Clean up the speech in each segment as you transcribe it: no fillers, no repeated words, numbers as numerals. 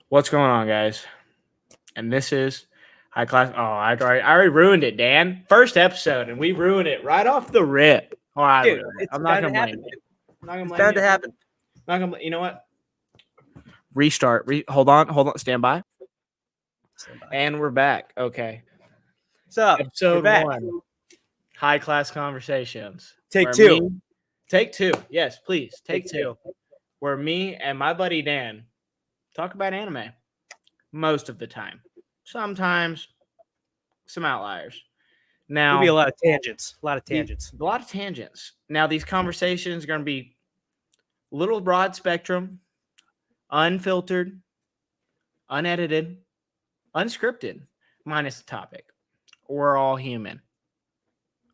What's going on, guys? And this is High Class. Oh, I already ruined it, Dan. First episode, and we ruined it right off the rip. Oh, I Dude, ruined it. it's I'm not bound to gonna blame happen, you. dude. I'm not gonna It's blame bound you. to happen. I'm not gonna. You know what? Restart. Hold on. Hold on. Stand by. Stand by. And we're back. Okay. What's up? We're Episode back. 1. High Class Conversations. Take where two. Take 2. Yes, please. Take Take 2. Where me and my buddy Dan talk about anime most of the time. Sometimes some outliers. There'll Now, be a lot of tangents. A lot of the- tangents. a lot of tangents. Now, these conversations are going to be a little broad spectrum, unfiltered, unedited, unscripted, minus the topic. We're all human.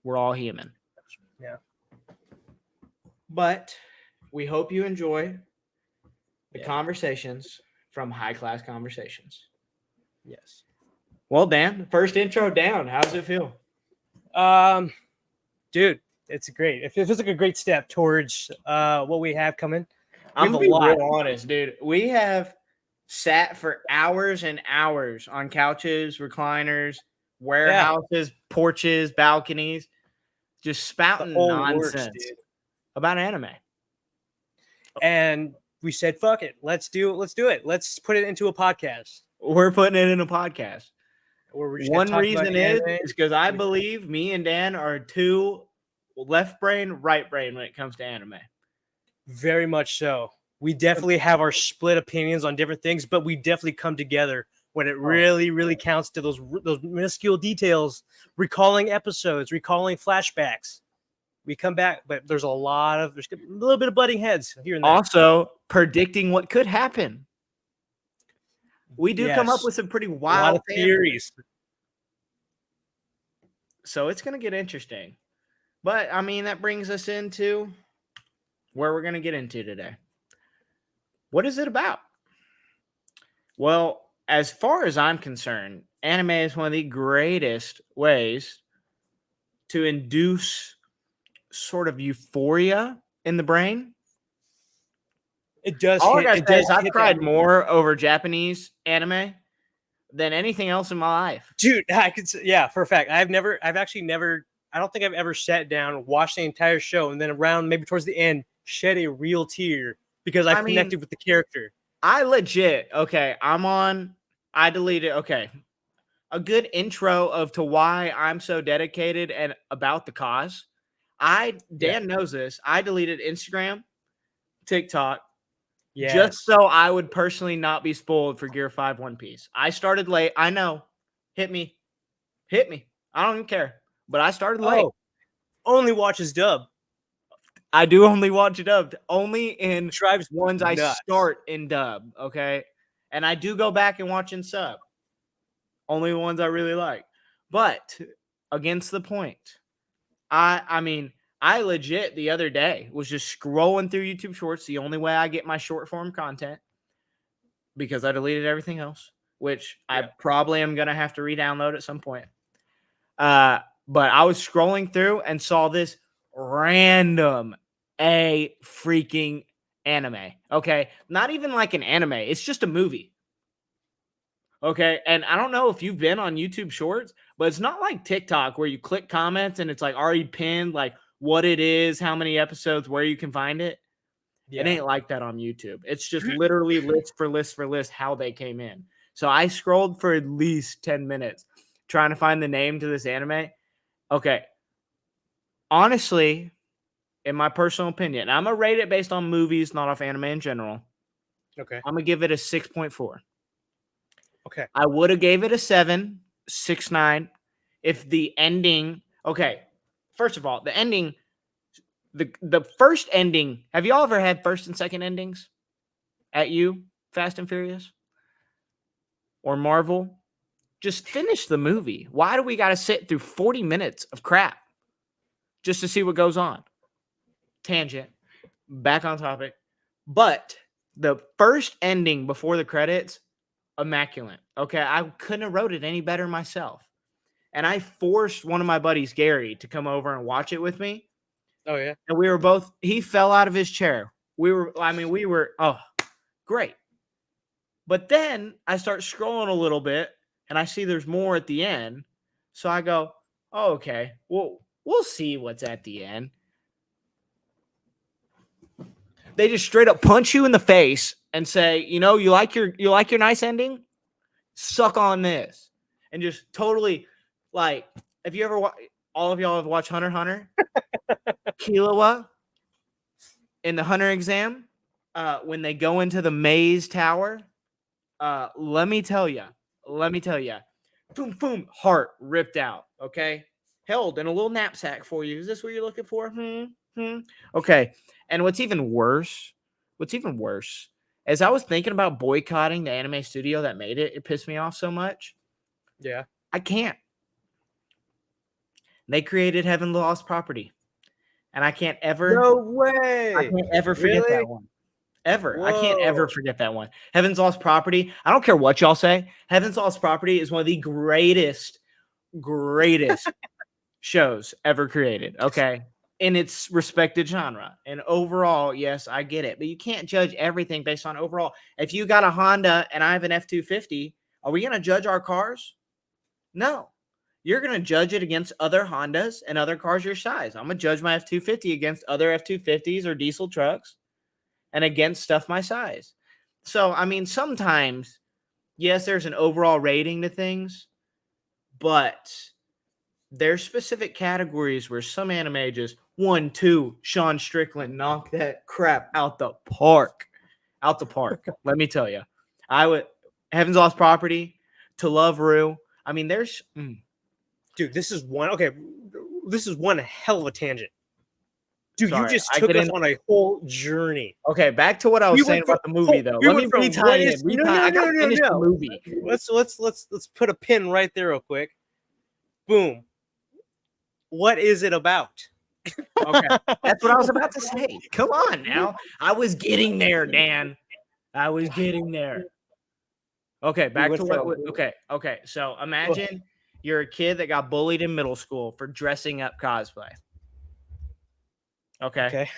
We're all human. Yeah. But we hope you enjoy the Yeah. conversations from High Class Conversations. Yes. Well, Dan, first intro down. How does it feel? Dude, it's great. It feels like a great step towards what we have coming. I'm have gonna a be lot. real honest, dude. We have sat for hours and hours on couches, recliners, warehouses, porches, balconies, just spouting whole nonsense works, dude. about anime. And we said, "Fuck it, let's do it. Let's put it into a podcast." We're putting it in a podcast. Where we're just gonna One talk about reason is anime. because I believe me and Dan are two left brain, right brain when it comes to anime. Very much so. We definitely have our split opinions on different things, but we definitely come together when it really, really counts to those minuscule details, recalling episodes, recalling flashbacks. We come back, but there's a little bit of butting heads here and there. Also, predicting what could happen. We do come up Yes. with some pretty a lot wild of theories. So it's going to get interesting. But, I mean, that brings us into where we're going to get into today. What is it about? Well, as far as I'm concerned, anime is one of the greatest ways to induce sort of euphoria in the brain. It does. All I gotta it say does is I've hit cried that. more over Japanese anime than anything else in my life. Dude, I could say, yeah, for a fact. I've actually never, I don't think I've ever sat down, watched the entire show, and then around maybe towards the end, shed a real tear because I've connected with the character. I legit, okay, I deleted, okay, a good intro of to why I'm so dedicated and about the cause. Dan knows this. I deleted Instagram, TikTok, just so I would personally not be spoiled for Gear 5 One Piece. I started late. I know. Hit me. I don't even care. But I started late. Only watches dub. I do only watch dubbed. Only in Drives ones I nuts. start in dub. Okay. And I do go back and watch in sub. Only the ones I really like. But against the point, I mean, I legit the other day was just scrolling through YouTube Shorts, the only way I get my short form content, because I deleted everything else, which I probably am going to have to re-download at some point. But I was scrolling through and saw this random freaking anime. Okay. Not even like an anime. It's just a movie. Okay. And I don't know if you've been on YouTube Shorts, but it's not like TikTok where you click comments and it's like already pinned, like what it is, how many episodes, where you can find it. It ain't like that on YouTube. It's just literally list for list how they came in. So I scrolled for at least 10 minutes trying to find the name to this anime. Okay. Honestly, in my personal opinion, I'm going to rate it based on movies, not off anime in general. Okay. I'm going to give it a 6.4. Okay. I would have gave it a 7, 6.9 if the ending. Okay. First of all, the ending, the first ending. Have you all ever had first and second endings at you, Fast and Furious or Marvel? Just finish the movie. Why do we got to sit through 40 minutes of crap just to see what goes on? Tangent. Back on topic. But the first ending before the credits, immaculate. Okay, I couldn't have wrote it any better myself. And I forced one of my buddies, Gary, to come over and watch it with me. Oh, yeah. And we were both, he fell out of his chair. We were, oh, great. But then I start scrolling a little bit and I see there's more at the end. So I go, oh, okay, well, we'll see what's at the end. They just straight up punch you in the face and say, you like your nice ending? Suck on this. And just totally, like, have you ever all of y'all have watched Hunter x Hunter? Killua in the Hunter exam, when they go into the maze tower, let me tell you, boom, boom, heart ripped out, okay? Held in a little knapsack for you. Is this what you're looking for? Okay. And what's even worse, is I was thinking about boycotting the anime studio that made it. It pissed me off so much. Yeah. I can't. They created Heaven Lost Property. And I can't ever. No way. I can't ever forget Really? that one. Ever. Whoa. I can't ever forget that one. Heaven's Lost Property. I don't care what y'all say. Heaven's Lost Property is one of the greatest shows ever created. Okay. In its respected genre. And overall, yes, I get it. But you can't judge everything based on overall. If you got a Honda and I have an F-250, are we going to judge our cars? No. You're going to judge it against other Hondas and other cars your size. I'm going to judge my F-250 against other F-250s or diesel trucks and against stuff my size. So, I mean, sometimes, yes, there's an overall rating to things, but there's specific categories where some anime just 1, 2, Sean Strickland knocked that crap out the park. Let me tell you. Heaven's Lost Property, To Love Ru. I mean, there's... Dude, this is one hell of a tangent. Dude, Sorry, you just took us on a whole journey. Okay, back to what I was saying about the movie, though. Let me retie it. I gotta finish the movie. Let's put a pin right there real quick. Boom. What is it about? Okay, that's what I was about to say. Come on now. I was getting there, Dan. I was getting there. Okay, back to what. Okay. So imagine you're a kid that got bullied in middle school for dressing up cosplay. Okay.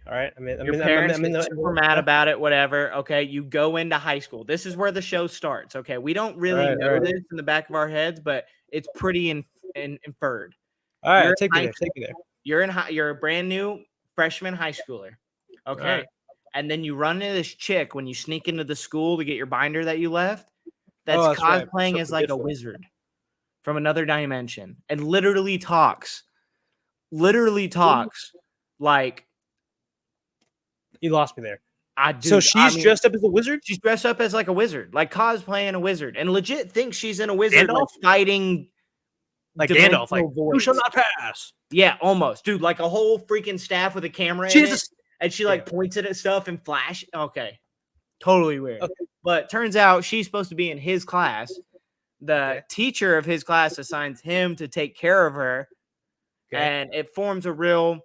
All right. Your parents get super mad about it, whatever. Okay. You go into high school. This is where the show starts. Okay. We don't really know this in the back of our heads, but it's pretty inferred. All right. Take me there. You're a brand new freshman high schooler. Okay. Right. And then you run into this chick when you sneak into the school to get your binder that you left. That's cosplaying as like a wizard from another dimension and literally talks like. You lost me there. So she's dressed up as a wizard? She's dressed up as like a wizard, like cosplaying a wizard, and legit thinks she's in a wizard, like fighting like Gandalf, like you shall not pass. Yeah, almost, dude, like a whole freaking staff with a camera in it, and she like points it at stuff and flash. Okay, totally weird. Okay. But turns out she's supposed to be in his class. The teacher of his class assigns him to take care of her, and it forms a real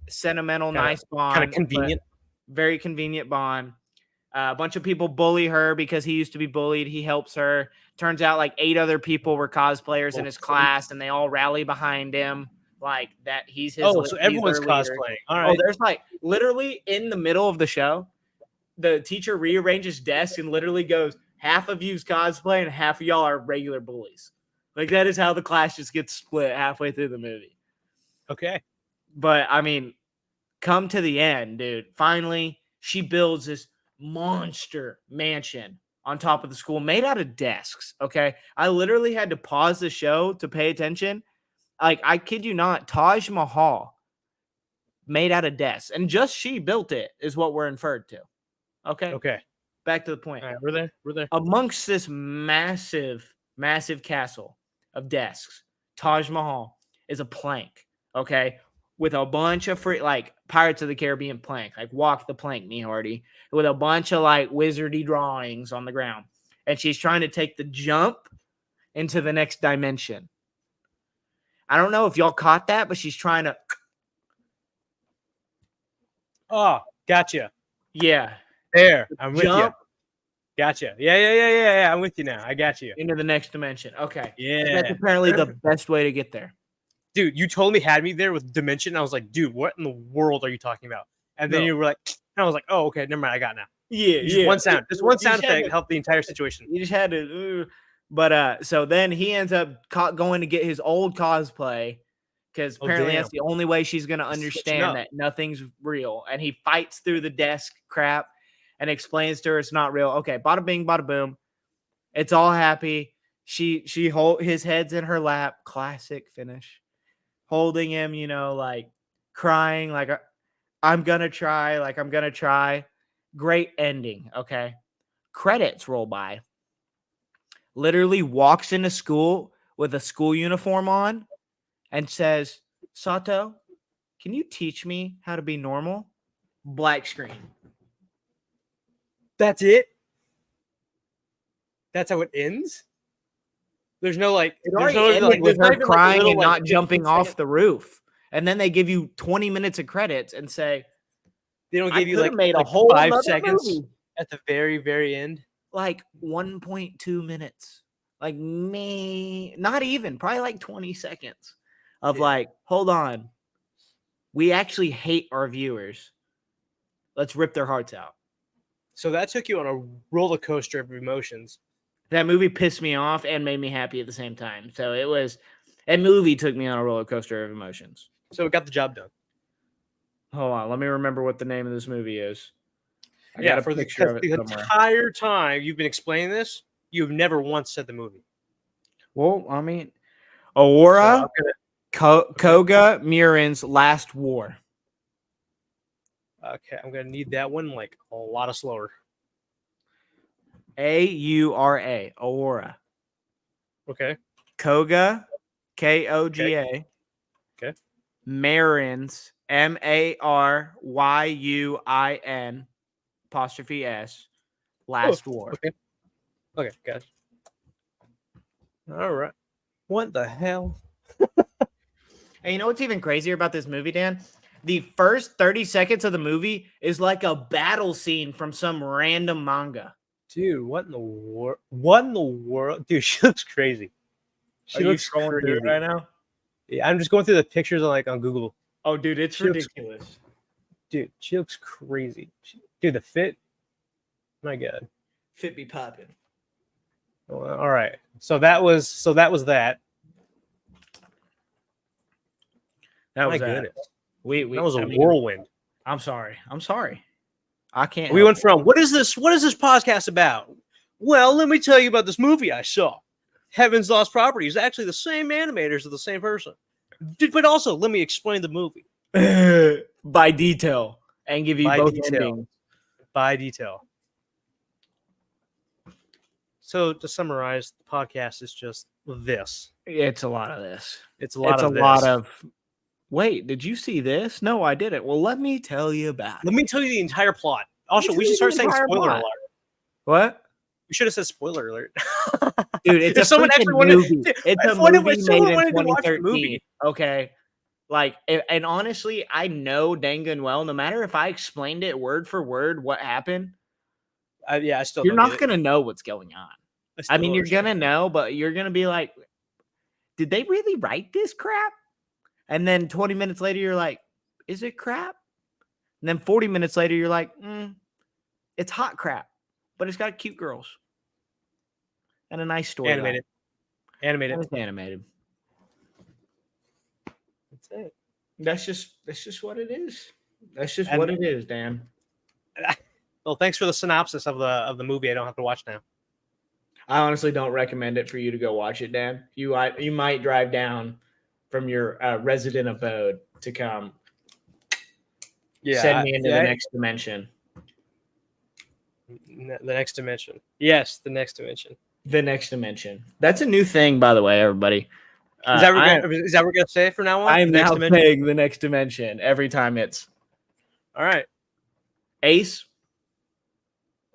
sentimental, nice bond. Kind of convenient. Very convenient bond. A bunch of people bully her because he used to be bullied. He helps her. Turns out like 8 other people were cosplayers in his class, and they all rally behind him. Like that, he's his. Oh, so everyone's cosplaying. All right. Oh, there's like literally in the middle of the show, the teacher rearranges desks and literally goes, half of you's cosplay and half of y'all are regular bullies. Like that is how the class just gets split halfway through the movie. Okay. But I mean, come to the end, dude. Finally, she builds this monster mansion on top of the school made out of desks. Okay. I literally had to pause the show to pay attention. Like, I kid you not, Taj Mahal made out of desks. And just she built it is what we're inferred to. Okay. Okay. Back to the point. All right, we're there. Amongst this massive castle of desks, Taj Mahal is a plank. Okay. With a bunch of like Pirates of the Caribbean plank, like walk the plank, me Hardy, with a bunch of like wizardy drawings on the ground. And she's trying to take the jump into the next dimension. I don't know if y'all caught that, but she's trying to. Oh, gotcha. Yeah. There. I'm with you. Gotcha. Yeah. I'm with you now. I got you. Into the next dimension. Okay. Yeah. That's apparently the best way to get there. Dude, you totally had me there with dimension. I was like, dude, what in the world are you talking about? And then you were like, and I was like, oh, okay, never mind. I got it now. Yeah, Just one sound. Just one You sound just had effect to- helped the entire situation. You just had to. But so then he ends up going to get his old cosplay because Oh, apparently damn. that's the only way she's gonna Switching understand up. that nothing's real. And he fights through the desk crap and explains to her it's not real. Okay, bada bing, bada boom. It's all happy. She hold his head's in her lap. Classic finish. Holding him, like crying, like I'm gonna try, like I'm gonna try. Great ending. Okay. Credits roll by. Literally walks into school with a school uniform on and says, Sato, can you teach me how to be normal? Black screen. That's it. That's how it ends. There's no like. It There's already no ended like. with There's not her even like a crying little and like not 15 jumping off second- the roof. And then they give you 20 minutes of credits and say, They don't I give you coulda like made a like whole 5 nother seconds movie. at the very end. Like 1.2 minutes. Like not even, probably like 20 seconds of Yeah. like, hold on. We actually hate our viewers. Let's rip their hearts out. So that took you on a roller coaster of emotions. That movie pissed me off and made me happy at the same time. So that movie took me on a roller coaster of emotions. So it got the job done. Hold on, let me remember what the name of this movie is. I Yeah, got a for picture of it the somewhere. entire time you've been explaining this, you've never once said the movie. Well, I mean, So Aora I'm gonna, Koga Murin's Last War. okay, I'm gonna need that one like a lot of slower. Aura. Aora. Okay. Koga, Koga. Okay. Marin's Maryuin apostrophe S. Last War. Okay. Okay, guys. All right. What the hell? And you know what's even crazier about this movie, Dan? The first 30 seconds of the movie is like a battle scene from some random manga. Dude, what in the world? What in the world? Dude, she looks crazy. She looks crazy. now? Yeah, I'm just going through the pictures on Google. Oh, dude, it's She looks- ridiculous. Dude, she looks crazy. Dude, the fit. My God. Fit be popping. Well, all right. So that was that. That My was that. goodness. We That was a I mean, whirlwind. I'm sorry. I can't. We help went it. from what is this podcast about? Well, let me tell you about this movie I saw. Heaven's Lost Property is actually the same animators of the same person. But also, let me explain the movie by detail and give you By both detail. endings. by detail. So to summarize, the podcast is just this. It's a lot of this. It's a lot of this. lot of. Wait, did you see this? No, I didn't. Well, let me tell you about it. Let me tell you the entire plot. Also, me we tell should you start the saying entire spoiler plot. alert. What? We should have said spoiler alert. Dude, it's If a someone freaking actually wanted- movie. Dude, It's a if someone movie wanted made in to watch the 2013. movie. Okay. Like, and honestly, I know dang and well, no matter if I explained it word for word what happened, Yeah, I still you're don't not get it. going to know what's going on. I still mean, don't you're understand. going to know, but you're going to be like, did they really write this crap? And then 20 minutes later, you're like, is it crap? And then 40 minutes later, you're like, it's hot crap, but it's got cute girls and a nice story. Animated. Animated. It's animated. That's it. That's just what it is. That's just And- what it is, Dan. Well, thanks for the synopsis of the movie. I don't have to watch now. I honestly don't recommend it for you to go watch it, Dan. You might drive down from your resident abode to come send me into the next dimension. The next dimension. Yes, the next dimension. The next dimension. That's a new thing, by the way, everybody. Is that what we're gonna say from now on? I'm The next now dimension? saying the next dimension every time it's All right. Ace.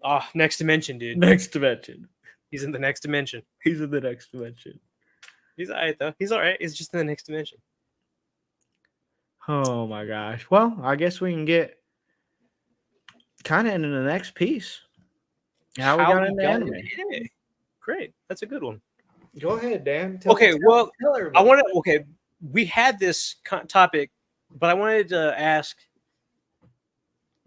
Oh, next dimension, dude. Next dimension. He's in the next dimension. He's in the next dimension. He's all right though. He's all right. He's just in the next dimension. Oh my gosh. Well, I guess we can get kind of into the next piece. How we got into anime. Yeah. Great. That's a good one. Go ahead, Dan. Okay, well, tell I everybody. want to. Okay, we had this topic, but I wanted to ask: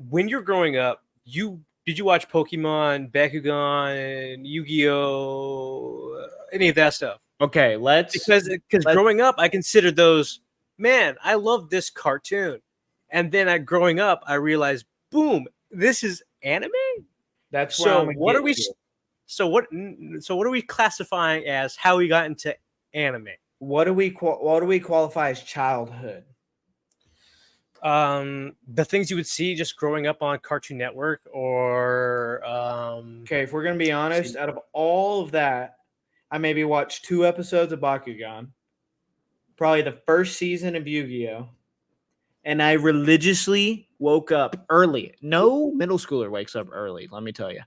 when you're growing up, you Did you watch Pokemon, Bakugan, Yu-Gi-Oh, any of that stuff? Okay, Because let's growing up, I considered those. Man, I love this cartoon, and then growing up, I realized, boom, this is anime. that's where So I'm gonna what get are we? to. So what are we classifying as how we got into anime? What do we qualify as childhood? The things you would see just growing up on Cartoon Network, or Okay, if we're gonna be honest, out of all of that, I maybe watched 2 episodes of Bakugan, probably the first season of Yu-Gi-Oh, and I religiously woke up early. No middle schooler wakes up early, let me tell you,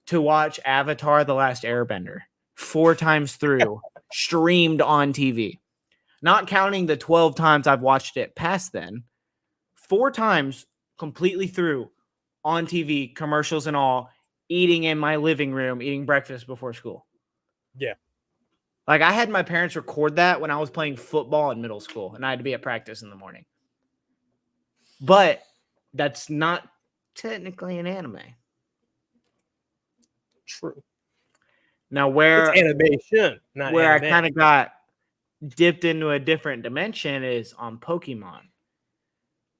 to watch Avatar: The Last Airbender 4 times through, streamed on TV. Not counting the 12 times I've watched it past then. 4 times completely through on TV, commercials and all, eating in my living room, eating breakfast before school. Yeah. Like I had my parents record that when I was playing football in middle school and I had to be at practice in the morning. But that's not technically an anime. True. Now where It's animation, not where anime. I kind of got dipped into a different dimension is on Pokemon.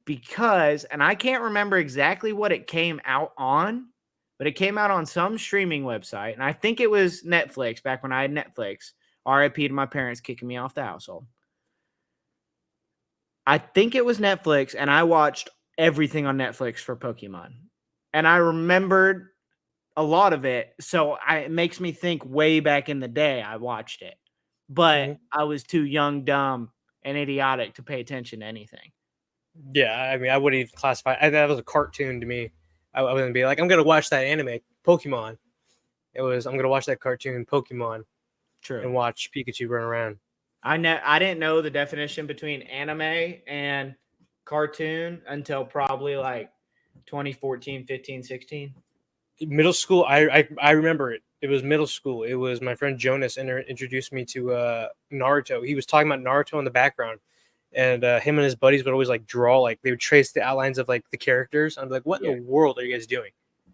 Because, and I can't remember exactly what it came out on, but it came out on some streaming website. And I think it was Netflix back when I had Netflix. RIP to my parents kicking me off the household. I think it was Netflix, and I watched everything on Netflix for Pokemon. And I remembered a lot of it. So it makes me think way back in the day I watched it. But I was too young, dumb, and idiotic to pay attention to anything. Yeah, I mean, I wouldn't even classify. That was a cartoon to me. I wouldn't be like, I'm gonna watch that anime, Pokemon. It was, I'm gonna watch that cartoon, Pokemon, True. and watch Pikachu run around. I didn't know the definition between anime and cartoon until probably like 2014, 15, 16. Middle school, I remember it. It was middle school. It was my friend Jonas introduced me to Naruto. He was talking about Naruto in the background, and him and his buddies would always like draw, like they would trace the outlines of like the characters. I'm like, what in the world are you guys doing?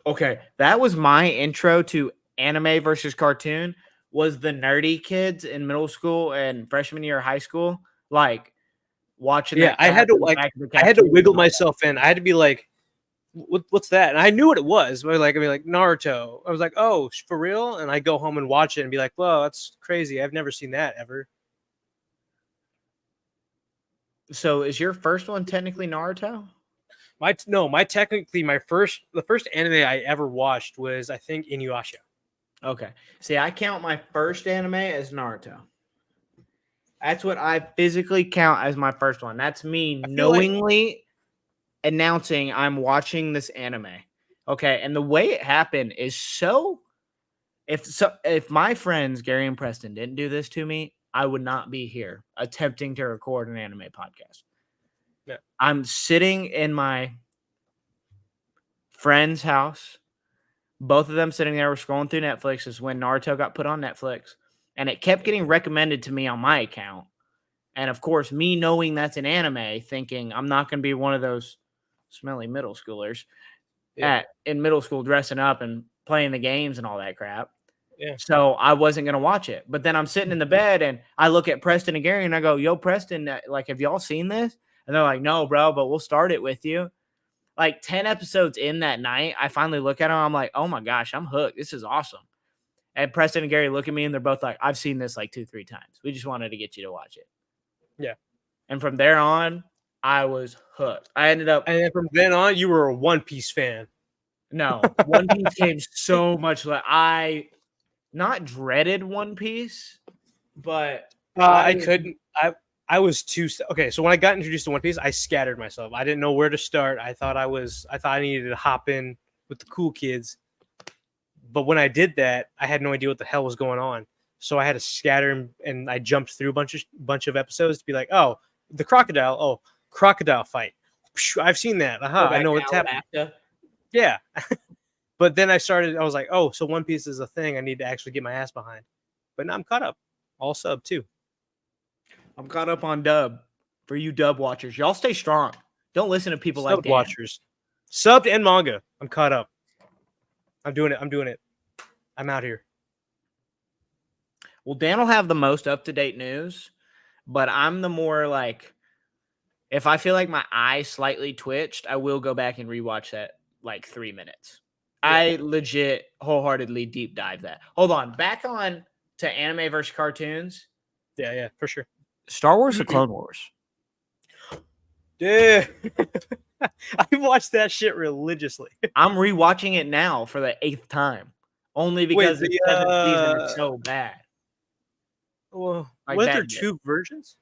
Okay, that was my intro to anime versus cartoon. Was the nerdy kids in middle school and freshman year of high school like watching? Yeah, that I had to like, I had to wiggle myself in. I had to be like, what's that? And I knew what it was. But like, I mean, like Naruto. I was like, oh, for real? And I go home and watch it and be like, whoa, that's crazy. I've never seen that ever. So is your first one technically Naruto? The first anime I ever watched was, I think, Inuyasha. Okay. See, I count my first anime as Naruto. That's what I physically count as my first one. That's me knowingly announcing I'm watching this anime. Okay. And the way it happened is if my friends Gary and Preston didn't do this to me, I would not be here attempting to record an anime podcast. Yeah. I'm sitting in my friend's house. Both of them sitting there were scrolling through Netflix is when Naruto got put on Netflix. And it kept getting recommended to me on my account. And of course, me knowing that's an anime, thinking I'm not going to be one of those smelly middle schoolers in middle school dressing up and playing the games and all that crap. Yeah. So I wasn't going to watch it. But then I'm sitting in the bed and I look at Preston and Gary and I go, yo, Preston, like, have y'all seen this? And they're like, no, bro, but we'll start it with you. Like 10 episodes in that night, I finally look at them. I'm like, oh my gosh, I'm hooked. This is awesome. And Preston and Gary look at me and they're both like, I've seen this like 2-3 times. We just wanted to get you to watch it. Yeah. And from there on, I was hooked. I ended up. And then from then on, you were a One Piece fan. No, One Piece came so much. I not dreaded One Piece, but I couldn't. I was too. Okay, so when I got introduced to One Piece, I scattered myself. I didn't know where to start. I thought I needed to hop in with the cool kids. But when I did that, I had no idea what the hell was going on. So I had to scatter and I jumped through a bunch of episodes to be like, oh, the crocodile. Oh, crocodile fight. I've seen that. I know what's happening. Yeah. But then I was like, oh, so One Piece is a thing I need to actually get my ass behind. But now I'm caught up. All sub too. I'm caught up on dub. For you dub watchers, y'all stay strong. Don't listen to people like Dan. Watchers. Subbed and manga. I'm caught up. I'm doing it. I'm doing it. I'm out here. Well, Dan will have the most up-to-date news, but I'm the more like, if I feel like my eye slightly twitched, I will go back and rewatch that like 3 minutes. Yeah. I legit wholeheartedly deep dive that. Hold on, back on to anime versus cartoons. Yeah, for sure. Star Wars: The Clone Wars. Dude, I watched that shit religiously. I'm rewatching it now for the 8th time, only because the 7th season is so bad. Well, Like was that there good. 2 versions?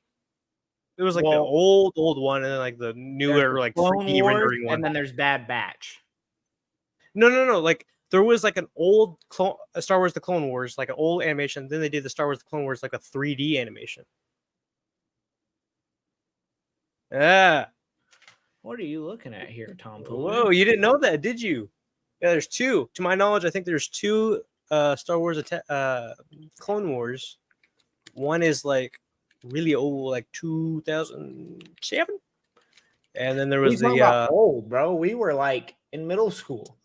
It was like the Well, old one, and then like the There's newer, the like Clone 3D Wars, rendering one. and then there's Bad Batch. No. Like there was like an old Star Wars: The Clone Wars, like an old animation. Then they did the Star Wars: The Clone Wars like a 3D animation. Yeah. What are you looking at here, Tom? Whoa, you didn't know that, did you? Yeah, there's 2. To my knowledge, I think there's 2 Star Wars Clone Wars. One is like really old, like 2007, and then there was the old, bro. We were like in middle school.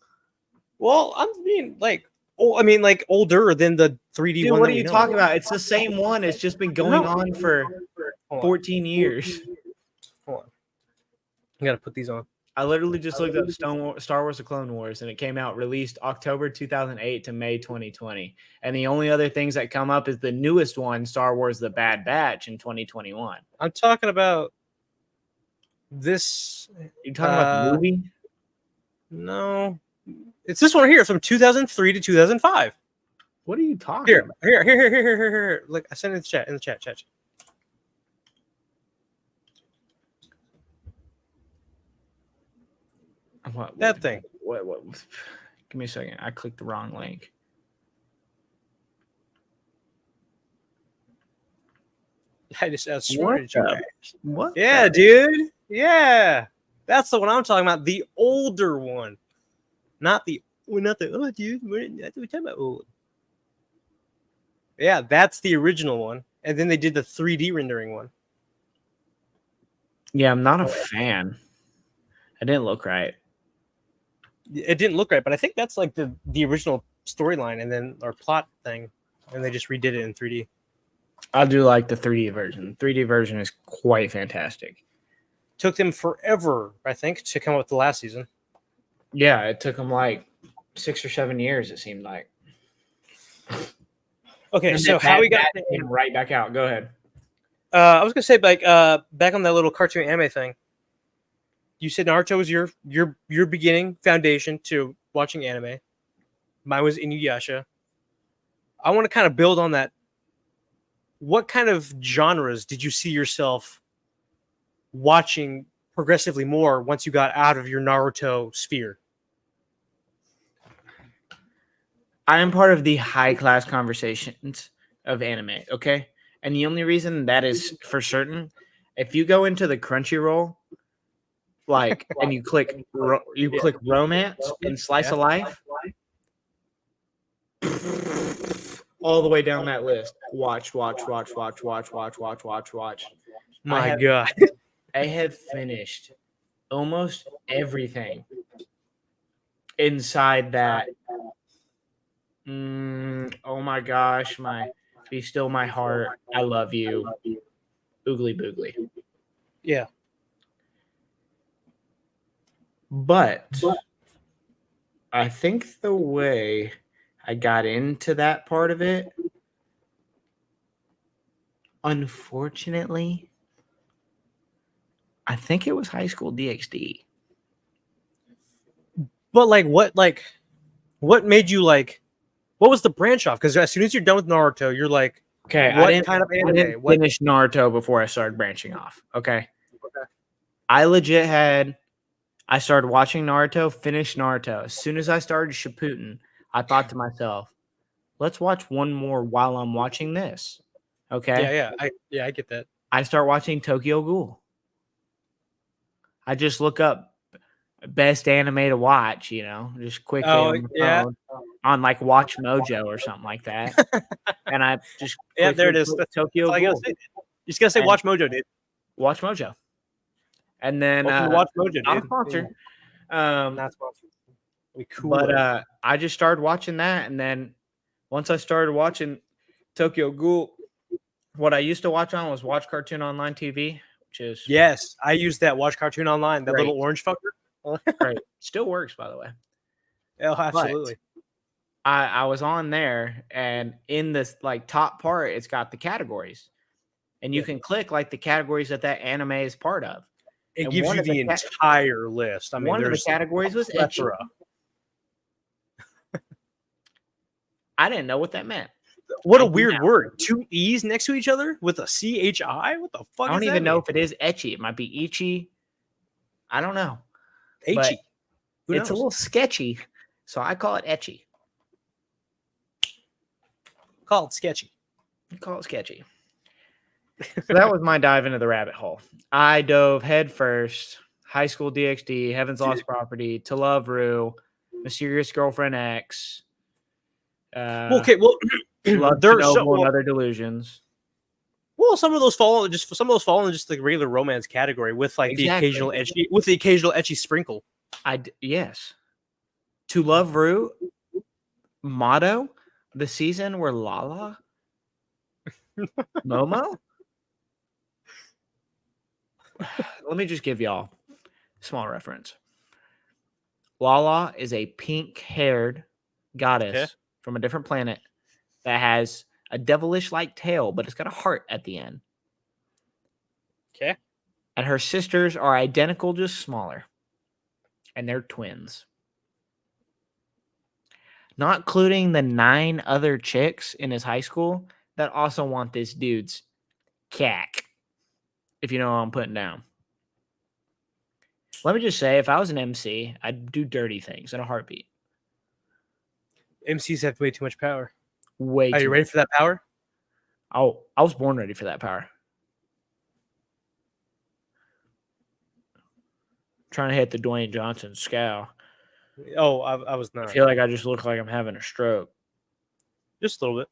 well, I mean like like older than the 3D Dude, one. what that are we you know. talking about? It's the same one. It's just been going No. on for Hold on. 14 years. Hold on. I gotta put these on. I literally just looked up Star Wars: The Clone Wars, and it came out released October 2008 to May 2020. And the only other things that come up is the newest one, Star Wars: The Bad Batch, in 2021. I'm talking about this. You talking about the movie? No, it's this one here from 2003 to 2005. What are you talking about? Here. Look, I sent it in the chat. What? That thing. What? Give me a second. I clicked the wrong link. I just outsmarted you guys. What? Yeah, dude. Yeah, that's the one I'm talking about. The older one, not the oh, dude. We're talking about old. Yeah, that's the original one, and then they did the 3D rendering one. Yeah, I'm not a fan. I didn't look right. It didn't look right, but I think that's like the original storyline, and then our plot thing, and they just redid it in 3D. I do like the 3D version. 3D version is quite fantastic. Took them forever, I think, to come up with the last season. Yeah, it took them like 6 or 7 years. It seemed like. Okay, so how we got him right back out? Go ahead. I was gonna say back on that little cartoon anime thing. You said Naruto was your beginning foundation to watching anime. Mine was Inuyasha. I want to kind of build on that. What kind of genres did you see yourself watching progressively more once you got out of your Naruto sphere? I am part of the high class conversations of anime, okay? And the only reason that is for certain, if you go into the Crunchyroll, like, and you click romance and slice of life, all the way down that list. Watch. My God. I have finished almost everything inside that. Oh my gosh, Be Still My Heart, I Love You, Oogly Boogly. Yeah. But I think the way I got into that part of it, unfortunately, I think it was High School DxD. But what made you like? What was the branch off? Because as soon as you're done with Naruto, you're like, okay, what I didn't finish Naruto before I started branching off. Okay. I started watching Naruto, finished Naruto. As soon as I started Shippuden, I thought to myself, let's watch one more while I'm watching this. Okay. Yeah, I get that. I start watching Tokyo Ghoul. I just look up best anime to watch, just quickly on the phone, on like Watch Mojo or something like that. And I just there it is. Tokyo Ghoul. You just gotta say Watch Mojo, dude. Watch Mojo. And then Watch Mojo, dude. Not a sponsor. Not sponsored. We cooler. But I just started watching that, and then once I started watching Tokyo Ghoul, what I used to watch on was Watch Cartoon Online TV, which is Yes, I use that. Watch Cartoon Online. That great. little orange fucker. Great. Still works, by the way. Oh, absolutely. I was on there, and in this like top part, it's got the categories, and you Yeah. can click like the categories that anime is part of. It And gives one you of the the entire list. I mean, one of the there's categories was ecchi. plethora. I didn't know what that meant. What I a do weird now. word. Two E's next to each other with a CHI? What the fuck I don't is even that know mean? if it is ecchi. It might be ichi. I don't know. But H-E. Who it's a knows? little sketchy, so I call it ecchi. Call it sketchy. I call it sketchy. So that was my dive into the rabbit hole. I dove head first. High School DxD, Heaven's Lost Property, To Love Ru, Mysterious Girlfriend X. Okay, well, Love there's Chernobyl and Other Delusions. well, some of those fall in just the regular romance category with like the occasional edgy sprinkle. Yes. To Love Ru, Motto, the season where Lala, Momo. Let me just give y'all a small reference. Lala is a pink-haired goddess from a different planet that has a devilish-like tail, but it's got a heart at the end. Okay. And her sisters are identical, just smaller. And they're twins. Not including the 9 other chicks in his high school that also want this dude's cack. If you know what I'm putting down. Let me just say, if I was an MC, I'd do dirty things in a heartbeat. MCs have way too much power. Way Are too you ready for that power? Oh, I was born ready for that power. Trying to hit the Dwayne Johnson scowl. Oh, I was I not. feel like I just look like I'm having a stroke. Just a little bit.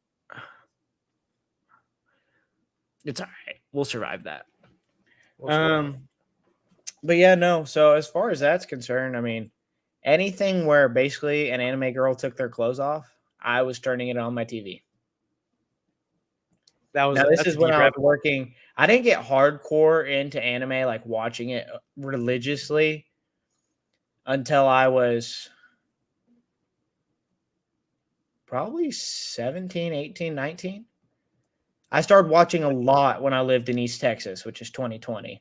It's all right. We'll survive that. We'll survive. But yeah, no. So as far as that's concerned, I mean, anything where basically an anime girl took their clothes off, I was turning it on my TV. This is when I was working. I didn't get hardcore into anime, like watching it religiously, until I was probably 17, 18, 19. I started watching a lot when I lived in East Texas, which is 2020.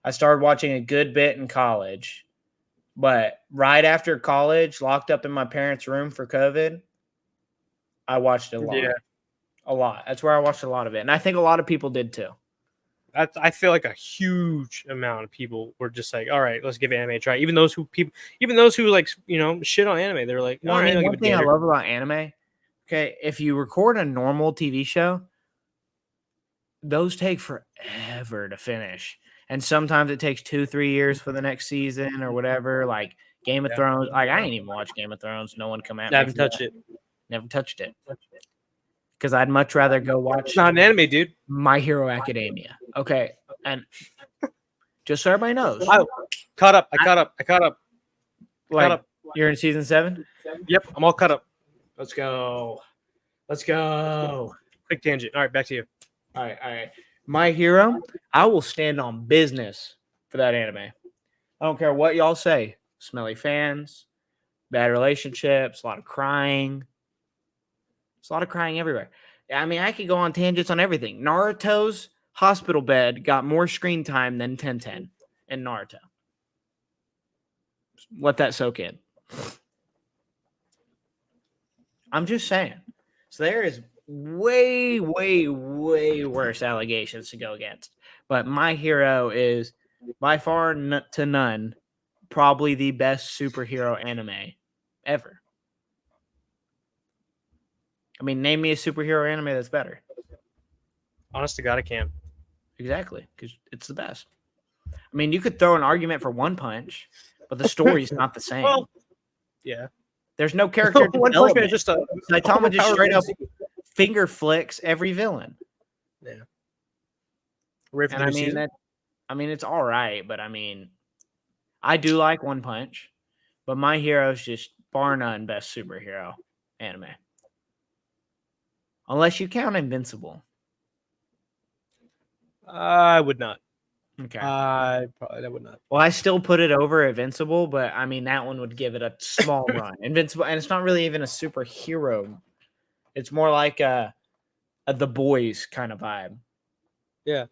I started watching a good bit in college. But right after college, locked up in my parents' room for COVID, I watched a lot. Yeah. A lot. That's where I watched a lot of it. And I think a lot of people did too. I feel like a huge amount of people were just like, all right, let's give anime a try. Even those who like, shit on anime, they're like, Well, all right, one thing I love about anime, okay, if you record a normal TV show, those take forever to finish. And sometimes it takes 2-3 years for the next season or whatever. Like Game of Thrones. Like I ain't even watched Game of Thrones. No one come at me. I haven't touched it. Never touched it. Because I'd much rather go watch. It's not an anime, dude. My Hero Academia. Okay. And just so everybody knows. I caught up. Like, you're in season 7? Yep, I'm all caught up. Let's go. Quick tangent. All right, back to you. All right. My Hero, I will stand on business for that anime. I don't care what y'all say. Smelly fans, bad relationships, a lot of crying. There's a lot of crying everywhere. I mean, I could go on tangents on everything. Naruto's hospital bed got more screen time than Tenten in Naruto. Let that soak in. I'm just saying. So there is way, way, way worse allegations to go against. But My Hero is by far to none probably the best superhero anime ever. I mean, name me a superhero anime that's better. Honest to God, I can. Exactly, because it's the best. I mean, you could throw an argument for One Punch, but the story's not the same. Well, yeah. There's no character development. Just a Saitama just straight up finger flicks every villain. Yeah. And I mean, it's all right, but I mean, I do like One Punch, but My Hero's just bar none, best superhero anime. Unless you count Invincible. I would not. Okay. I would not. Well, I still put it over Invincible, but I mean that one would give it a small run. Invincible, and it's not really even a superhero. It's more like a The Boys kind of vibe. I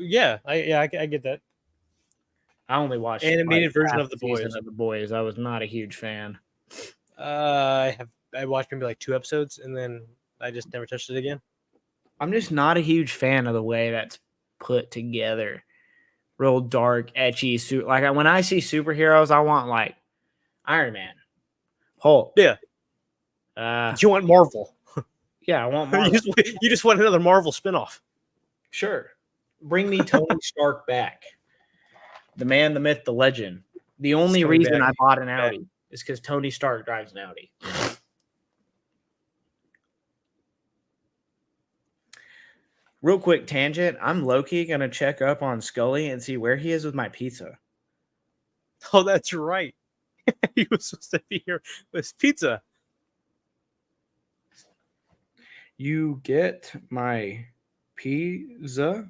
get that. I only watched Animated version half of The season Boys. of The Boys. I was not a huge fan. I watched maybe like 2 episodes and then I just never touched it again. I'm just not a huge fan of the way that's put together. Real dark, etchy suit. Like when I see superheroes, I want like Iron Man, Hulk. Yeah. You want Marvel. Yeah, I want Marvel. You just want another Marvel spinoff. Sure. Bring me Tony Stark back. The man, the myth, the legend. The only reason I bought an Audi is because Tony Stark drives an Audi. Real quick tangent. I'm low-key going to check up on Scully and see where he is with my pizza. Oh, that's right. He was supposed to be here with pizza. You get my pizza?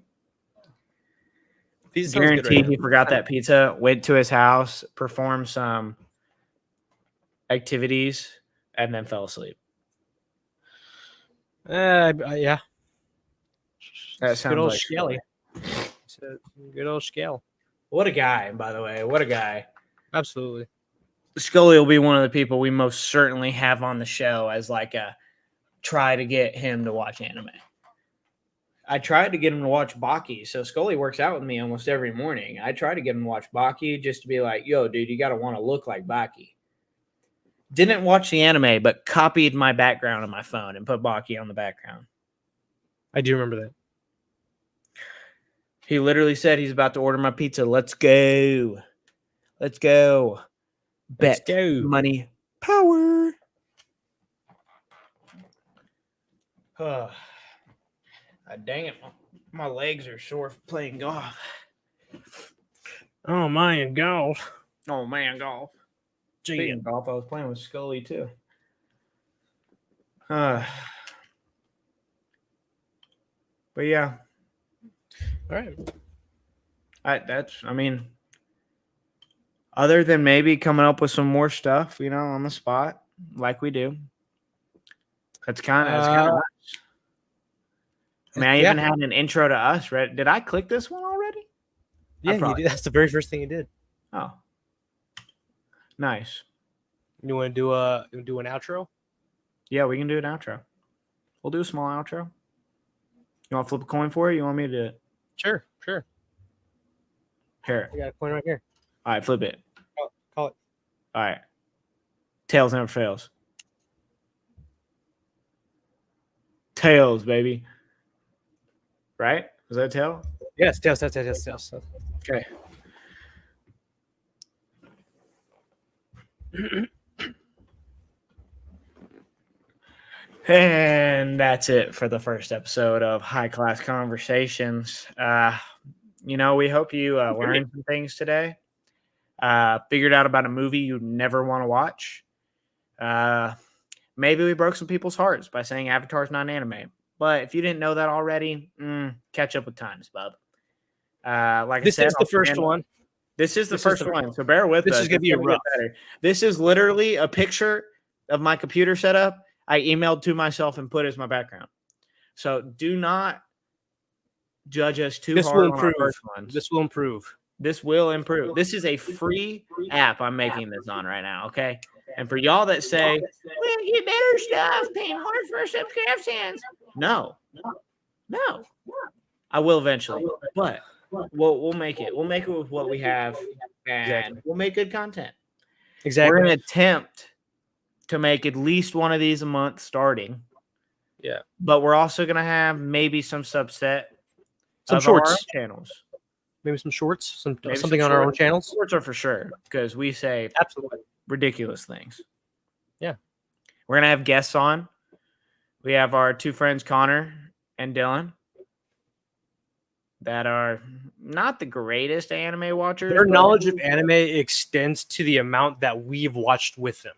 Pizza Guaranteed he forgot that pizza, went to his house, performed some activities, and then fell asleep. Yeah. That sounds good old like Skelly. Good old Scale. What a guy, by the way. What a guy. Absolutely. Scully will be one of the people we most certainly have on the show as like a try to get him to watch anime. I tried to get him to watch Baki. So Scully works out with me almost every morning. I try to get him to watch Baki just to be like, yo, dude, you got to want to look like Baki. Didn't watch the anime, but copied my background on my phone and put Baki on the background. I do remember that. He literally said he's about to order my pizza. Let's go. Let's go. Bet. Let's go. Money. Power. Dang it. My legs are sore from playing golf. Oh, man, golf. Oh, man, golf. Speaking of golf, I was playing with Scully, too. But, yeah. All right. I mean, other than maybe coming up with some more stuff, on the spot, like we do. That's kind of nice. I mean, I even had an intro to us, right? Did I click this one already? Yeah, you did. That's the very first thing you did. Oh. Nice. You want to do an outro? Yeah, we can do an outro. We'll do a small outro. You want to flip a coin for it? You want me to do it? Sure. Here. I got a coin right here. All right, flip it. Call it. All right. Tails never fails. Tails, baby. Right? Was that a tail? Yes, tails. Okay. And that's it for the first episode of High Class Conversations. We hope you learned some things today. Figured out about a movie you'd never want to watch. Maybe we broke some people's hearts by saying Avatar's not an anime. But if you didn't know that already, catch up with times, bub. This is the first one. This is the first one, so bear with us. This is going to be rough. This is literally a picture of my computer setup I emailed to myself and put as my background. So do not judge us too hard on our first ones. This will improve. This will improve. This is a free app I'm making this on right now, okay? And for y'all that say, well, you better stuff, paying more for subscriptions. No. I will eventually, but we'll make it. We'll make it with what we have, and we'll make good content. Exactly. We're going to attempt to make at least one of these a month starting. Yeah. But we're also going to have maybe some subset some of shorts our channels. Maybe some shorts, something some on our own channels. Shorts are for sure because we say absolutely ridiculous things. Yeah. We're going to have guests on. We have our two friends, Connor and Dylan, that are not the greatest anime watchers. Their knowledge of anime extends to the amount that we've watched with them.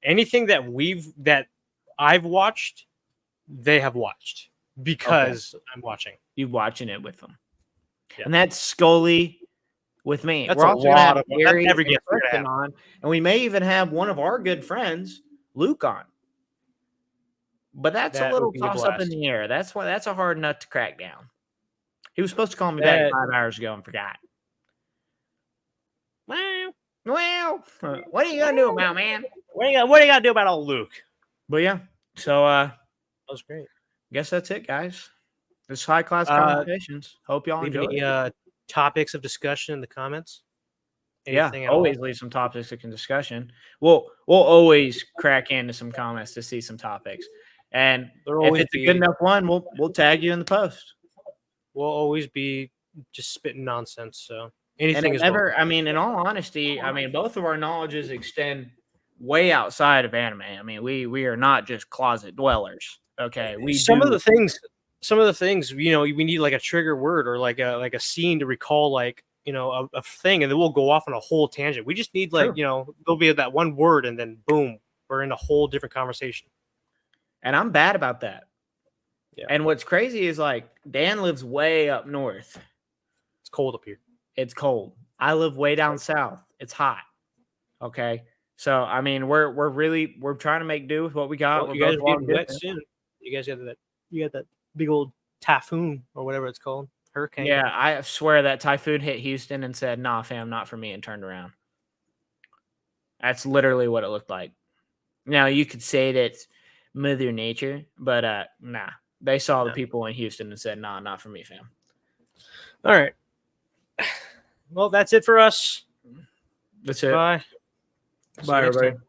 anything that I've watched, they have watched because I'm watching. You watching it with them, Yeah. and that's Scully with me. That's We're a also gonna lot have of Gary every and guest we're gonna Kristen have. on, and we may even have one of our good friends, Luke, on. But that's That a little would be a toss up in blast. the air. That's why that's a hard nut to crack down. He was supposed to call me back That- 5 hours ago and forgot. Well, what are you gonna do about, man? What do you got to do about old Luke? But yeah, so That was great. guess that's it, guys. This high class Uh, conversations. Hope y'all Leave enjoy any it. topics of discussion in the comments. Anything Yeah, at all? always leave some topics of discussion. We'll always crack into some comments to see some topics, and There'll if always it's a good be- enough one, we'll tag you in the post. We'll always be just spitting nonsense. So And anything it is never, welcome. I mean, in all honesty, I mean, both of our knowledges extend way outside of anime. I mean, we are not just closet dwellers. Okay, we some do, of the things, we need like a trigger word or like a scene to recall, like a thing, and then we'll go off on a whole tangent. We just need like True. there'll be that one word, and then boom, we're in a whole different conversation. and I'm bad about that. Yeah. And what's crazy is like Dan lives way up north. It's cold up here. It's cold. I live way down south. It's hot. Okay. So I mean, we're trying to make do with what we got. Well, We're you guys both are long getting wet distance. soon. You guys got that big old typhoon or whatever it's called, hurricane. Yeah, I swear that typhoon hit Houston and said, "Nah, fam, not for me," and turned around. That's literally what it looked like. Now you could say that's Mother Nature, but nah. They saw the people in Houston and said, "Nah, not for me, fam." All right. Well, that's it for us. That's it. Bye. See you Bye, next everybody. time.